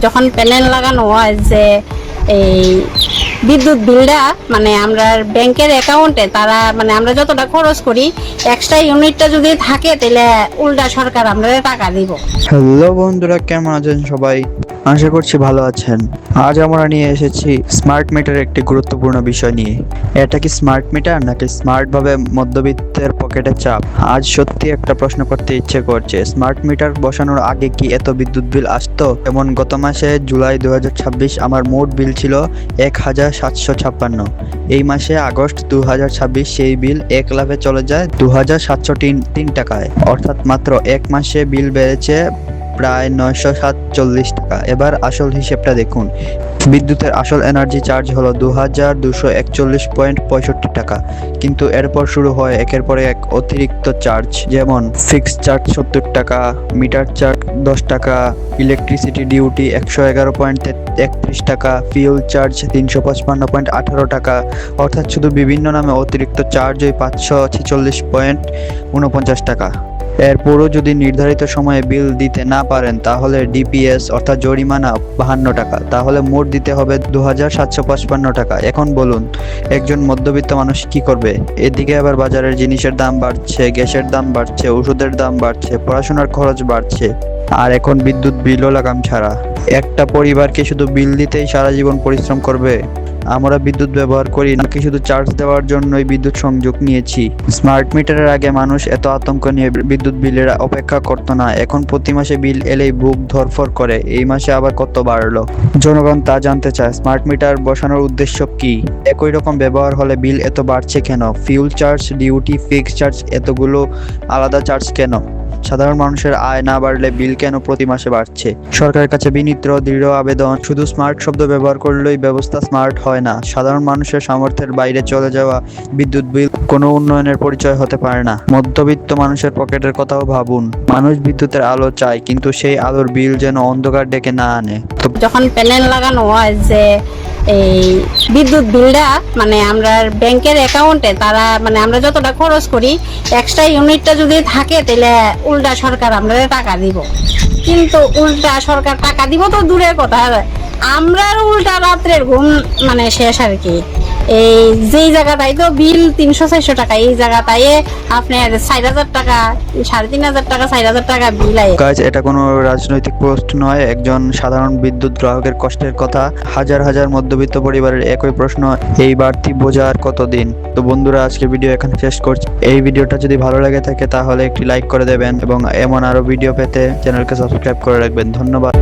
যখন প্যানেল লাগানো হয় যে এই বিদ্যুৎ বিলটা মানে আমরা ব্যাংকের অ্যাকাউন্টে তারা মানে আমরা যতটা খরচ করি এক্সট্রা ইউনিটটা যদি থাকে তাহলে উল্টা সরকার আমরা টাকা দিব। হ্যালো বন্ধুরা, কেমন আছেন সবাই? আশা করছি ভালো আছেন। আজ আমরা নিয়ে এসেছি স্মার্ট মিটার একটি গুরুত্বপূর্ণ বিষয় নিয়ে। এটা কি স্মার্ট মিটার নাকি স্মার্ট ভাবে মধ্যবিত্তের পকেটে চাপ? আজ সত্যি একটা প্রশ্ন করতে ইচ্ছে করছে, স্মার্ট মিটার বসানোর আগে কি এত বিদ্যুৎ বিল আসতো? যেমন গত মাসে জুলাই 2026 আমার মোট বিল ছিল 1756। এই মাসে আগস্ট 2026 সেই বিল 1 লাফে চলে যায় 2703 টাকায়। অর্থাৎ মাত্র এক মাসে বিল বেড়েছে প্রায় 947 টাকা। এবার আসল হিসেবটা দেখুন। বিদ্যুতের আসল এনার্জি চার্জ হলো 2241.65 টাকা, কিন্তু এরপর শুরু হয় একের পর এক অতিরিক্ত চার্জ, যেমন ফিক্সড চার্জ 70 টাকা, মিটার চার্জ 10 টাকা, ইলেকট্রিসিটি ডিউটি 111.31 টাকা, ফিউল চার্জ 355.18 টাকা। অর্থাৎ শুধু বিভিন্ন নামে অতিরিক্ত চার্জ ওই 546.49 টাকা। এরপরও যদি নির্ধারিত সময়ে বিল দিতে না পারেন তাহলে ডিপিএস অর্থাৎ জরিমানা 52 টাকা। তাহলে মোট দিতে হবে 2755 টাকা। এখন বলুন, একজন মধ্যবিত্ত মানুষ কি করবে? এদিকে আবার বাজারের জিনিসের দাম বাড়ছে, গ্যাসের দাম বাড়ছে, ওষুধের দাম বাড়ছে, পড়াশোনার খরচ বাড়ছে, আর এখন বিদ্যুৎ বিলও লাগাম ছাড়া। একটা পরিবারকে শুধু বিল দিতেই সারা জীবন পরিশ্রম করবে? আমরা বিদ্যুৎ ব্যবহার করি নাকি শুধু চার্জ দেওয়ার জন্যই বিদ্যুৎ সংযোগ নিয়েছি? স্মার্ট মিটারের আগে মানুষ এত আতঙ্ক নিয়ে বিদ্যুৎ বিলের অপেক্ষা করতো না। এখন প্রতি মাসে বিল এলেই বুক ধড়ফড় করে, এই মাসে আবার কত বাড়লো। জনগণ তা জানতে চায়। স্মার্ট মিটার বসানোর উদ্দেশ্য কি? একই রকম ব্যবহার হলে বিল এত বাড়ছে কেন? Fuel charge, duty, fixed charge এতগুলো আলাদা চার্জ কেন? সাধারণ মানুষের আয় না বাড়লে বিল কেন প্রতি মাসে বাড়ছে? সরকারের কাছে বিনীত দৃঢ় আবেদন, শুধু স্মার্ট শব্দ ব্যবহার করলেই ব্যবস্থা স্মার্ট হয় না। সাধারণ মানুষের সামর্থ্যের বাইরে চলে যাওয়া বিদ্যুৎ বিল কোনো উন্নয়নের পরিচয় হতে পারে না। মধ্যবিত্ত মানুষের পকেটের কথাও ভাবুন। মানুষ বিদ্যুতের আলো চায়, কিন্তু সেই আলোর বিল যেন অন্ধকার ডেকে না আনে। যখন প্যানেল লাগানো হয় যে এই বিদ্যুৎ বিলটা মানে আমরা ব্যাংকের অ্যাকাউন্টে তারা মানে আমরা যতটা খরচ করি এক্সট্রা ইউনিটটা যদি থাকে তাহলে উল্টা সরকার আমরা টাকা দিব। কিন্তু উল্টা সরকার টাকা দিব তো দূরের কথা, আমরা উল্টা রাত্রের ঘুম মানে শেষ আর কি। এই যেই জায়গাটাই তো বিল 300-400 টাকা, এই জায়গাটাই আপনার 4000 টাকা, 3500 টাকা, 4000 টাকা বিল আয়। গাইজ, এটা কোনো রাজনৈতিক পোস্ট নয়, একজন সাধারণ বিদ্যুৎ গ্রাহকের কষ্টের কথা। হাজার হাজার মধ্যবিত্ত পরিবারের একই প্রশ্ন, এই বাড়তি বোঝা আর কতদিন? তো বন্ধুরা, আজকে ভিডিও এখানে শেষ করছি। এই ভিডিওটা যদি ভালো লেগে থাকে তাহলে একটি লাইক করে দেবেন এবং এমন আরো ভিডিও পেতে চ্যানেলকে সাবস্ক্রাইব করে রাখবেন। ধন্যবাদ।